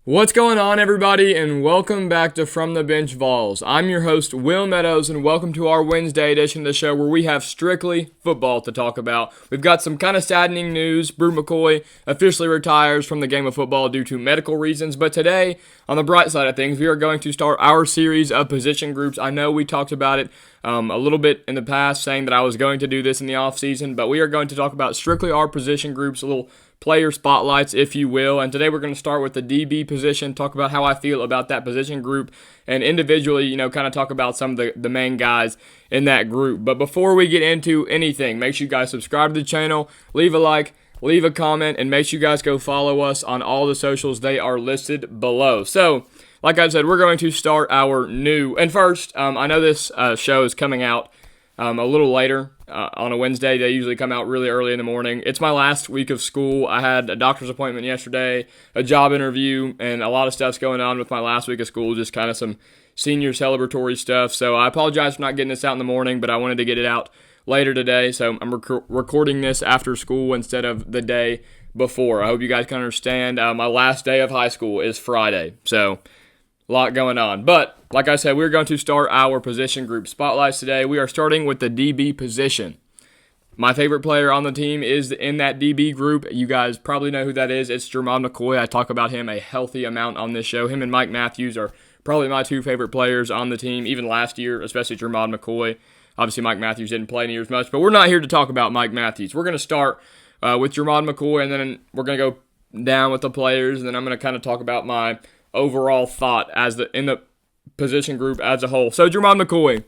What's going on, everybody, and welcome back to From The Bench Vols. I'm your host, Will Meadows, and welcome to our Wednesday edition of the show where we have strictly football to talk about. We've got some kind of saddening news. Bru McCoy officially retires from the game of football due to medical reasons, but today, on the bright side of things, we are going to start our series of position groups. I know we talked about it a little bit in the past, saying that I was going to do this in the offseason, but we are going to talk about strictly our position groups, a little player spotlights, if you will. And today we're going to start with the DB position, talk about how I feel about that position group, and individually, kind of talk about some of the main guys in that group. But before we get into anything, make sure you guys subscribe to the channel, leave a like, leave a comment, and make sure you guys go follow us on all the socials. They are listed below. So, like I said, we're going to start our new, and first, I know this show is coming out a little later on a Wednesday. They usually come out really early in the morning. It's my last week of school. I had a doctor's appointment yesterday, a job interview, and a lot of stuff's going on with my last week of school, just kind of some senior celebratory stuff. So I apologize for not getting this out in the morning, but I wanted to get it out later today. So I'm recording this after school instead of the day before. I hope you guys can understand. My last day of high school is Friday, so a lot going on. But, like I said, we're going to start our position group spotlights today. We are starting with the DB position. My favorite player on the team is in that DB group. You guys probably know who that is. It's Jermod McCoy. I talk about him a healthy amount on this show. Him and Mike Matthews are probably my two favorite players on the team, even last year, especially Jermod McCoy. Obviously, Mike Matthews didn't play near as much, but we're not here to talk about Mike Matthews. We're going to start with Jermod McCoy, and then we're going to go down with the players, and then I'm going to kind of talk about my overall thought in the position group as a whole. So Jermod McCoy,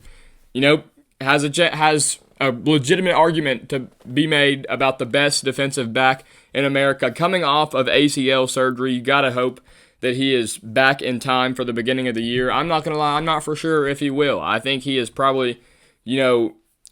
has a legitimate argument to be made about the best defensive back in America. Coming off of ACL surgery, you got to hope that he is back in time for the beginning of the year. I'm not going to lie, I'm not for sure if he will. I think he is probably,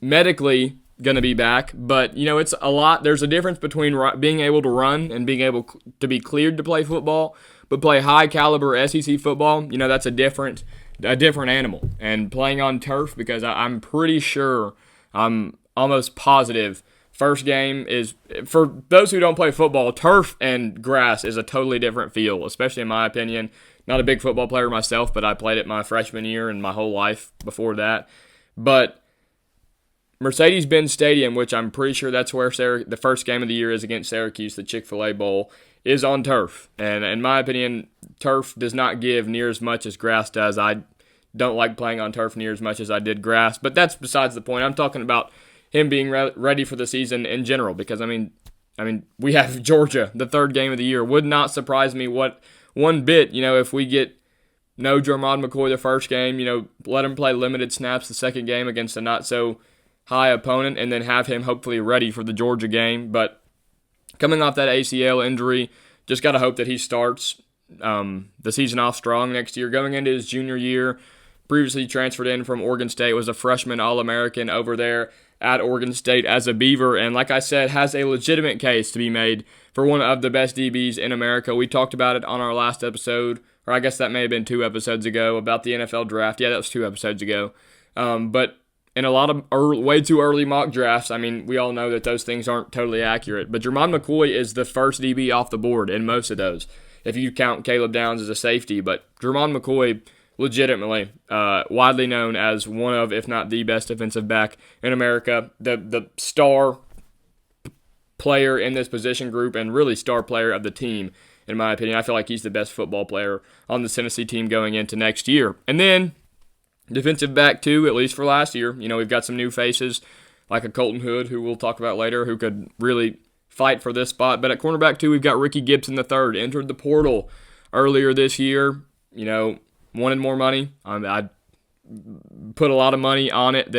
medically going to be back, but, it's a lot. There's a difference between being able to run and being able to be cleared to play football, but play high-caliber SEC football, that's a different animal. And playing on turf, because I'm pretty sure, I'm almost positive, first game is, for those who don't play football, turf and grass is a totally different feel, especially in my opinion. Not a big football player myself, but I played it my freshman year and my whole life before that. But Mercedes-Benz Stadium, which I'm pretty sure that's where the first game of the year is against Syracuse, the Chick-fil-A Bowl, is on turf. And in my opinion, turf does not give near as much as grass does. I don't like playing on turf near as much as I did grass, but that's besides the point. I'm talking about him being ready for the season in general, because, I mean, we have Georgia, the third game of the year. Would not surprise me one bit, if we get no Jermod McCoy the first game, let him play limited snaps the second game against a not-so-high opponent, and then have him hopefully ready for the Georgia game. But coming off that ACL injury, just got to hope that he starts the season off strong next year. Going into his junior year, previously transferred in from Oregon State, was a freshman All-American over there at Oregon State as a Beaver, and like I said, has a legitimate case to be made for one of the best DBs in America. We talked about it on our last episode, or I guess that may have been 2 episodes ago, about the NFL draft. Yeah, that was 2 episodes ago. But in a lot of way too early mock drafts, we all know that those things aren't totally accurate. But Jermod McCoy is the first DB off the board in most of those, if you count Caleb Downs as a safety. But Jermod McCoy, legitimately widely known as one of, if not the best defensive back in America, the star player in this position group, and really star player of the team, in my opinion. I feel like he's the best football player on the Tennessee team going into next year. And then defensive back, too, at least for last year. We've got some new faces, like a Colton Hood, who we'll talk about later, who could really fight for this spot. But at cornerback, too, we've got Ricky Gibson III, entered the portal earlier this year, wanted more money. I put a lot of money on it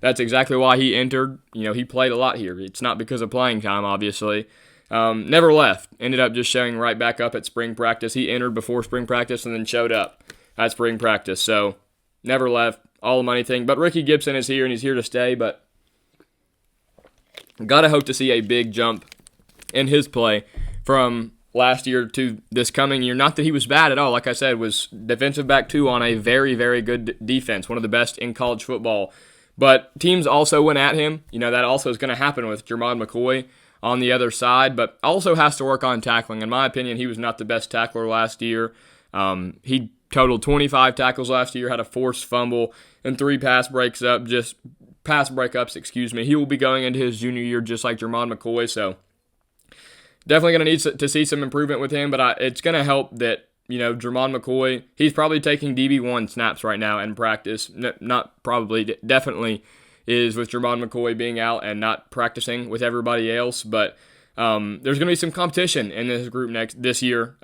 that's exactly why he entered. He played a lot here. It's not because of playing time, obviously. Never left. Ended up just showing right back up at spring practice. He entered before spring practice and then showed up at spring practice. So, never left, all the money thing. But Ricky Gibson is here, and he's here to stay. But got to hope to see a big jump in his play from last year to this coming year. Not that he was bad at all. Like I said, was defensive back 2 on a very, very good defense, one of the best in college football. But teams also went at him. That also is going to happen with Jermod McCoy on the other side, but also has to work on tackling. In my opinion, he was not the best tackler last year. He totaled 25 tackles last year, had a forced fumble, and 3 pass breakups. He will be going into his junior year just like Jermod McCoy, so definitely going to need to see some improvement with him, but it's going to help that, Jermod McCoy, he's probably taking DB1 snaps right now in practice. Not probably, definitely is with Jermod McCoy being out and not practicing with everybody else, but there's going to be some competition in this group this year.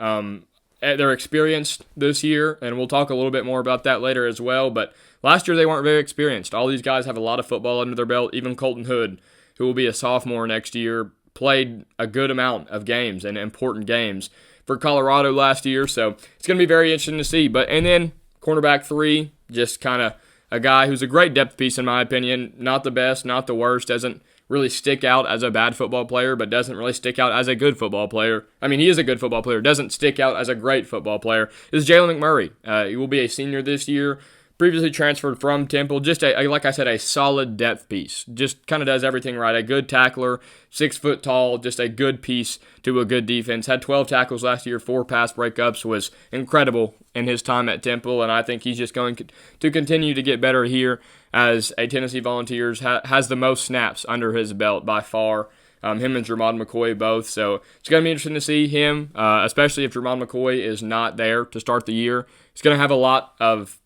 They're experienced this year, and we'll talk a little bit more about that later as well, but last year they weren't very experienced. All these guys have a lot of football under their belt. Even Colton Hood, who will be a sophomore next year, played a good amount of games and important games for Colorado last year, so it's going to be very interesting to see. And then cornerback 3, just kind of a guy who's a great depth piece in my opinion. Not the best, not the worst, doesn't really stick out as a bad football player, but doesn't really stick out as a good football player. I mean, he is a good football player, doesn't stick out as a great football player, is Jalen McMurray. He will be a senior this year. Previously transferred from Temple, just like I said, a solid depth piece. Just kind of does everything right. A good tackler, 6 foot tall, just a good piece to a good defense. Had 12 tackles last year, 4 pass breakups, was incredible in his time at Temple, and I think he's just going to continue to get better here as a Tennessee Volunteers has the most snaps under his belt by far. Him and Jermod McCoy both, so it's going to be interesting to see him, especially if Jermod McCoy is not there to start the year. He's going to have a lot of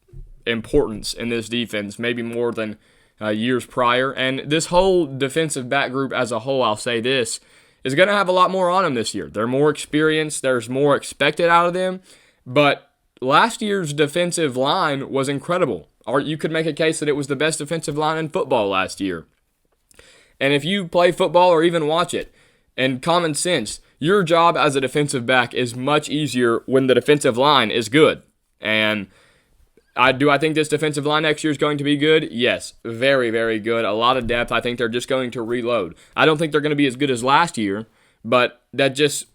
importance in this defense, maybe more than years prior. And this whole defensive back group as a whole, I'll say this, is going to have a lot more on them this year. They're more experienced. There's more expected out of them. But last year's defensive line was incredible. Or you could make a case that it was the best defensive line in football last year. And if you play football or even watch it, and common sense, your job as a defensive back is much easier when the defensive line is good. And I think this defensive line next year is going to be good? Yes, very, very good. A lot of depth. I think they're just going to reload. I don't think they're going to be as good as last year, but that just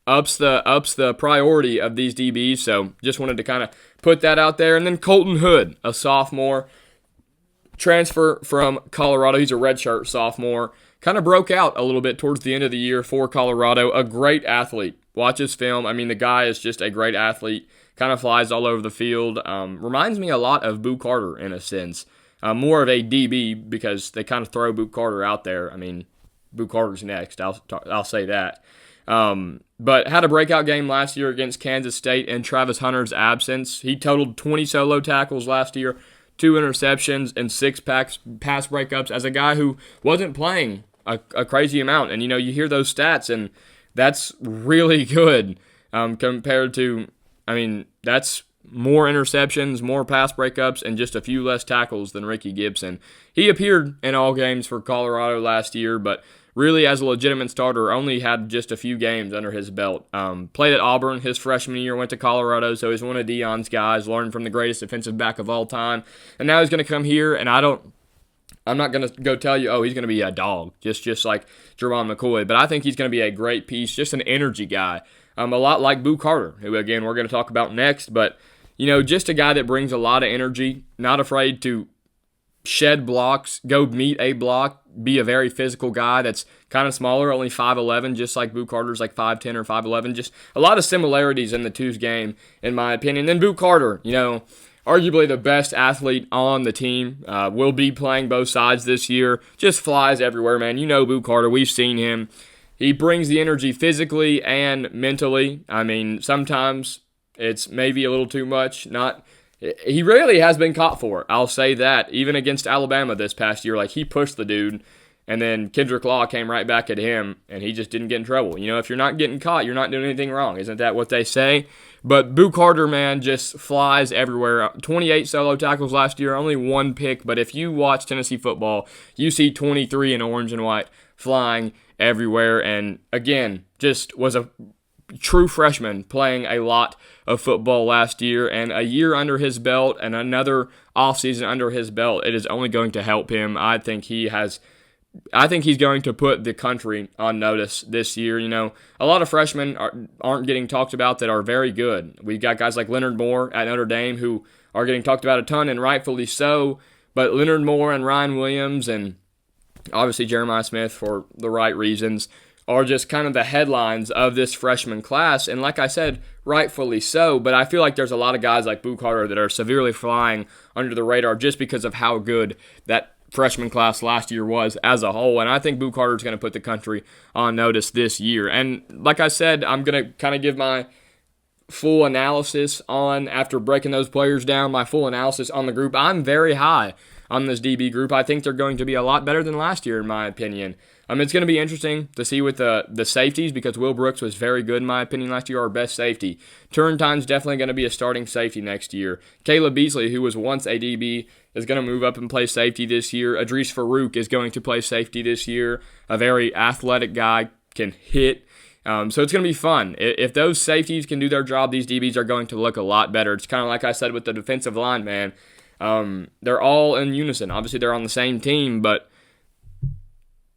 ups the priority of these DBs. So just wanted to kind of put that out there. And then Colton Hood, a sophomore, transfer from Colorado. He's a redshirt sophomore. Kind of broke out a little bit towards the end of the year for Colorado. A great athlete. Watch his film. I mean, the guy is just a great athlete. Kind of flies all over the field. Reminds me a lot of Boo Carter in a sense. More of a DB because they kind of throw Boo Carter out there. I mean, Boo Carter's next. I'll say that. But had a breakout game last year against Kansas State in Travis Hunter's absence. He totaled 20 solo tackles last year, 2 interceptions, and 6 pass breakups as a guy who wasn't playing a crazy amount. And, you hear those stats, and that's really good compared to, that's more interceptions, more pass breakups, and just a few less tackles than Ricky Gibson. He appeared in all games for Colorado last year, but really as a legitimate starter, only had just a few games under his belt. Played at Auburn his freshman year, went to Colorado, so he's one of Deion's guys, learned from the greatest defensive back of all time. And now he's going to come here, and I'm not going to go tell you, he's going to be a dog, just like Jermod McCoy, but I think he's going to be a great piece, just an energy guy. A lot like Boo Carter, who, again, we're going to talk about next, but, just a guy that brings a lot of energy, not afraid to shed blocks, go meet a block, be a very physical guy that's kind of smaller, only 5'11", just like Boo Carter's like 5'10" or 5'11", just a lot of similarities in the two's game, in my opinion. Then Boo Carter, arguably the best athlete on the team, will be playing both sides this year, just flies everywhere, man. Boo Carter, we've seen him. He brings the energy physically and mentally. Sometimes it's maybe a little too much. He rarely has been caught for it, I'll say that. Even against Alabama this past year, he pushed the dude, and then Kendrick Law came right back at him, and he just didn't get in trouble. If you're not getting caught, you're not doing anything wrong. Isn't that what they say? But Boo Carter, man, just flies everywhere. 28 solo tackles last year, only 1 pick, but if you watch Tennessee football, you see 23 in orange and white flying everywhere, and again, just was a true freshman playing a lot of football last year, and a year under his belt and another offseason under his belt, it is only going to help him. I think he's going to put the country on notice this year. A lot of freshmen aren't getting talked about that are very good. We've got guys like Leonard Moore at Notre Dame who are getting talked about a ton, and rightfully so, but Leonard Moore and Ryan Williams and obviously Jeremiah Smith for the right reasons are just kind of the headlines of this freshman class. And like I said, rightfully so, but I feel like there's a lot of guys like Boo Carter that are severely flying under the radar just because of how good that freshman class last year was as a whole. And I think Boo Carter is going to put the country on notice this year. And like I said, I'm going to kind of give my full analysis on, after breaking those players down, my full analysis on the group. I'm very high on this DB group. I think they're going to be a lot better than last year, in my opinion. It's going to be interesting to see with the safeties, because Will Brooks was very good, in my opinion, last year, our best safety. Turntime's definitely going to be a starting safety next year. Caleb Beasley, who was once a DB, is going to move up and play safety this year. Idris Farouk is going to play safety this year. A very athletic guy, can hit. So it's going to be fun. If those safeties can do their job, these DBs are going to look a lot better. It's kind of like I said with the defensive line, man. They're all in unison. Obviously, they're on the same team, but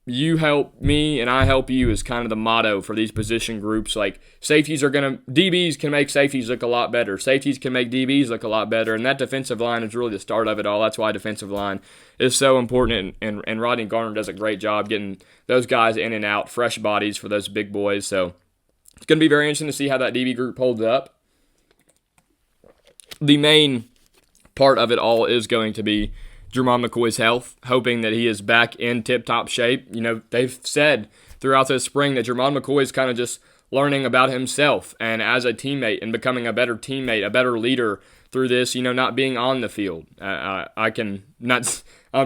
you help me and I help you is kind of the motto for these position groups. Like, DBs can make safeties look a lot better. Safeties can make DBs look a lot better, and that defensive line is really the start of it all. That's why defensive line is so important, and Rodney Garner does a great job getting those guys in and out, fresh bodies for those big boys. So it's going to be very interesting to see how that DB group holds up. The main part of it all is going to be Jermod McCoy's health, hoping that he is back in tip-top shape. They've said throughout this spring that Jermod McCoy is kind of just learning about himself and as a teammate and becoming a better teammate, a better leader through this, not being on the field. I'm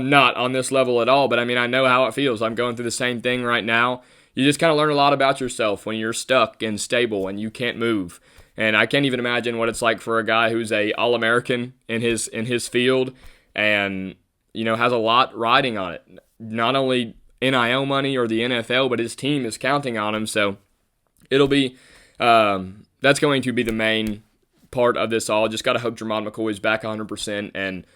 not on this level at all, but I know how it feels. I'm going through the same thing right now. You just kind of learn a lot about yourself when you're stuck and stable and you can't move. And I can't even imagine what it's like for a guy who's a All-American in his field and has a lot riding on it. Not only NIL money or the NFL, but his team is counting on him. So it'll be that's going to be the main part of this all. Just got to hope Jermod McCoy is back 100% and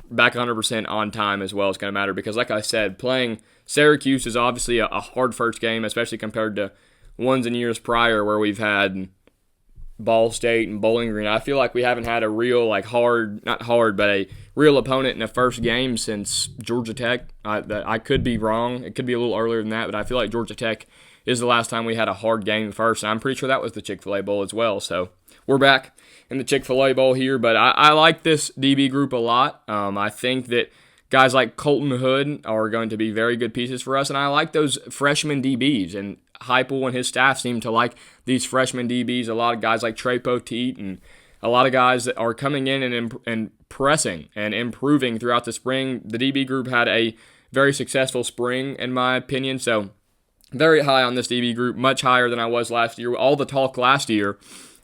back 100% on time as well is going to matter, because like I said, playing Syracuse is obviously a hard first game, especially compared to ones in years prior where we've had Ball State and Bowling Green. I feel like we haven't had a real a real opponent in the first game since Georgia Tech. I could be wrong. It could be a little earlier than that, but I feel like Georgia Tech is the last time we had a hard game first, and I'm pretty sure that was the Chick-fil-A Bowl as well. So we're back in the Chick-fil-A Bowl here, but I like this DB group a lot. I think that guys like Colton Hood are going to be very good pieces for us, and I like those freshman DBs, and Heupel and his staff seem to like these freshman DBs. A lot of guys like Trey Poteet and a lot of guys that are coming in and pressing and improving throughout the spring. The DB group had a very successful spring, in my opinion, so very high on this DB group, much higher than I was last year. All the talk last year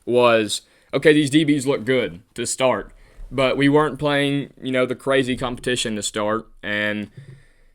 was, okay, these DBs look good to start, but we weren't playing, the crazy competition to start, and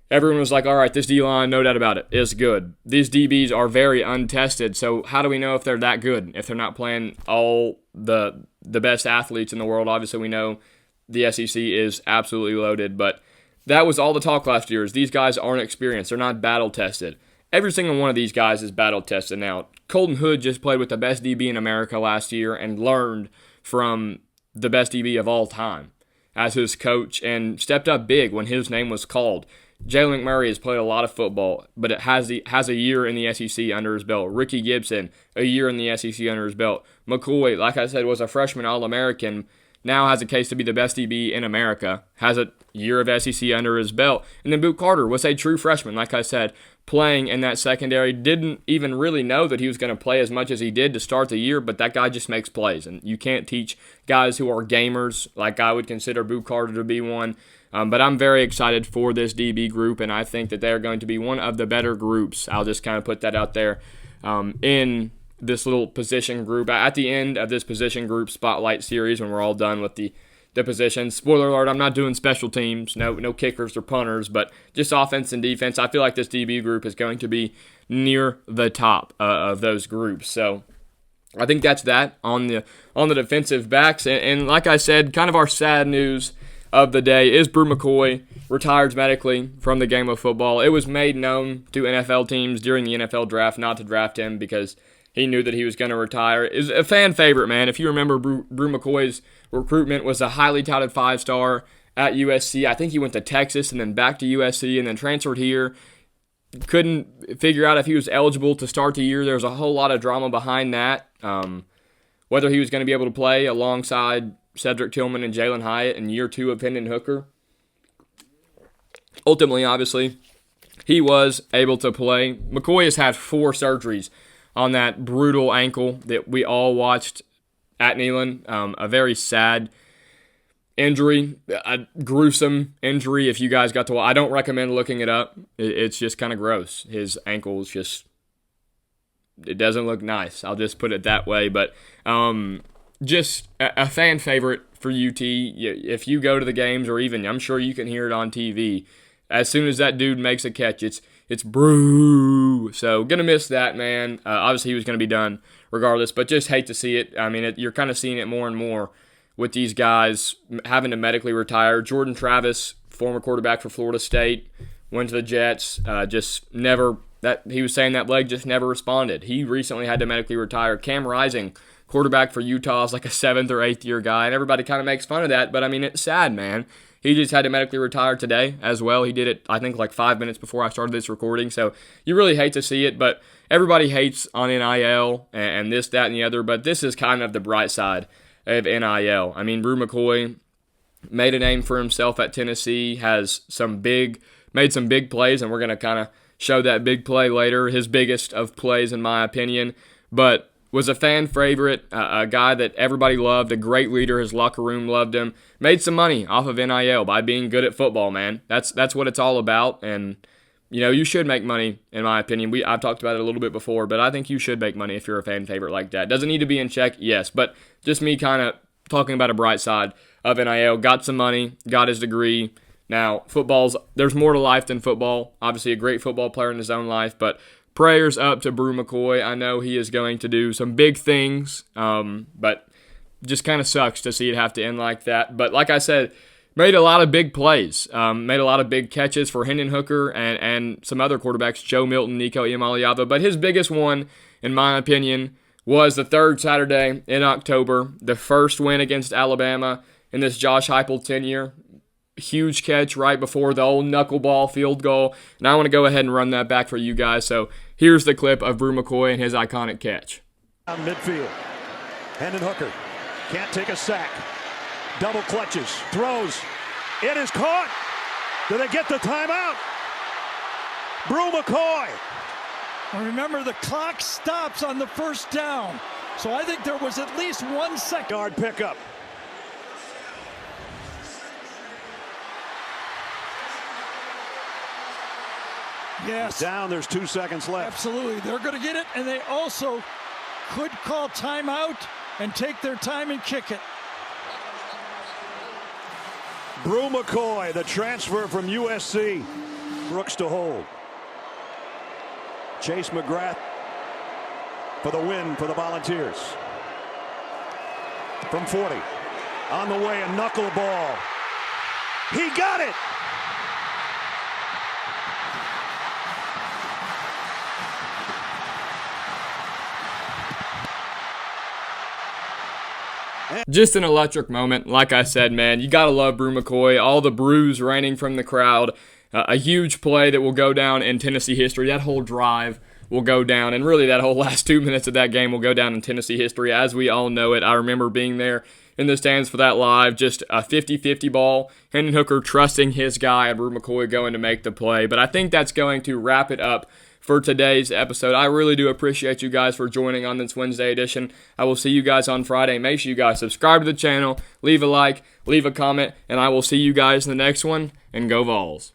everyone was like, all right, this D-line, no doubt about it, is good. These DBs are very untested, so how do we know if they're that good, if they're not playing all the best athletes in the world? Obviously, we know the SEC is absolutely loaded, but that was all the talk last year, is these guys aren't experienced. They're not battle-tested. Every single one of these guys is battle-tested now. Colton Hood just played with the best DB in America last year and learned from the best DB of all time as his coach and stepped up big when his name was called. Jalen McMurray has played a lot of football, but it has a year in the SEC under his belt. Ricky Gibson, a year in the SEC under his belt. McCoy, like I said, was a freshman All-American, now has a case to be the best DB in America, has a year of SEC under his belt. And then Boo Carter was a true freshman, like I said, playing in that secondary. Didn't even really know that he was going to play as much as he did to start the year, but that guy just makes plays. And you can't teach guys who are gamers, like I would consider Boo Carter to be one. But I'm very excited for this DB group, and I think that they're going to be one of the better groups. I'll just kind of put that out there in this little position group. At the end of this position group spotlight series, when we're all done with the positions, spoiler alert, I'm not doing special teams, no kickers or punters, but just offense and defense. I feel like this DB group is going to be near the top of those groups. So I think that's that on the defensive backs. And like I said, kind of our sad news of the day is Bru McCoy retires medically from the game of football. It was made known to NFL teams during the NFL draft not to draft him because he knew that he was going to retire. Is a fan favorite, man. If you remember, Bru McCoy's recruitment was a highly touted 5-star at USC. I think he went to Texas and then back to USC and then transferred here. couldn't figure out if he was eligible to start the year. There was a whole lot of drama behind that. Whether he was going to be able to play alongside Cedric Tillman and Jalen Hyatt in year 2 of Hendon Hooker. Ultimately, obviously, he was able to play. McCoy has had 4 surgeries on that brutal ankle that we all watched at Neyland. A very sad injury, a gruesome injury. If you guys got to watch, I don't recommend looking it up. It's just kind of gross. His ankle is just, it doesn't look nice. I'll just put it that way. But just a fan favorite for UT. If you go to the games, or even, I'm sure you can hear it on TV, as soon as that dude makes a catch, it's Bru. So gonna miss that, man. Obviously he was gonna be done regardless, but just hate to see it. I mean, you're kind of seeing it more and more with these guys having to medically retire. Jordan Travis, former quarterback for Florida State, went to the Jets. Just never, that he was saying that leg just never responded. He recently had to medically retire. Cam Rising, quarterback for Utah, is like a 7th or 8th year guy, and everybody kind of makes fun of that, but I mean, it's sad, man. He just had to medically retire today as well. He did it, I think, like 5 minutes before I started this recording, so you really hate to see it, but everybody hates on NIL and this, that, and the other, but this is kind of the bright side of NIL. I mean, Bru McCoy made a name for himself at Tennessee, has made some big plays, and we're going to kind of show that big play later, his biggest of plays in my opinion, but was a fan favorite, a guy that everybody loved, a great leader. His locker room loved him. Made some money off of NIL by being good at football, man. That's what it's all about, and you should make money, in my opinion. I've talked about it a little bit before, but I think you should make money if you're a fan favorite like that. Doesn't need to be in check, yes, but just me kind of talking about a bright side of NIL. Got some money, got his degree. Now, there's more to life than football. Obviously, a great football player in his own life, but prayers up to Bru McCoy. I know he is going to do some big things, but just kind of sucks to see it have to end like that. But like I said, made a lot of big plays, made a lot of big catches for Hendon Hooker and some other quarterbacks, Joe Milton, Nico Iamaleava. But his biggest one, in my opinion, was the 3rd Saturday in October, the first win against Alabama in this Josh Heupel tenure. Huge catch right before the old knuckleball field goal, and I want to go ahead and run that back for you guys. So here's the clip of Bru McCoy and his iconic catch. Midfield, Hendon Hooker can't take a sack, double clutches, throws, it is caught. Do they get the timeout? Bru McCoy. And remember, the clock stops on the first down, so I think there was at least 1 second. Yard pickup. Yes. Down, there's 2 seconds left. Absolutely. They're going to get it, and they also could call timeout and take their time and kick it. Bru McCoy, the transfer from USC. Brooks to hold. Chase McGrath for the win for the Volunteers. From 40. On the way, a knuckleball. He got it! Just an electric moment. Like I said, man, you got to love Bru McCoy. All the Brus raining from the crowd. A huge play that will go down in Tennessee history. That whole drive will go down, and really that whole last 2 minutes of that game will go down in Tennessee history as we all know it. I remember being there in the stands for that live. Just a 50-50 ball. Hendon Hooker trusting his guy and Bru McCoy going to make the play. But I think that's going to wrap it up for today's episode. I really do appreciate you guys for joining on this Wednesday edition. I will see you guys on Friday. Make sure you guys subscribe to the channel, leave a like, leave a comment, and I will see you guys in the next one, and go Vols.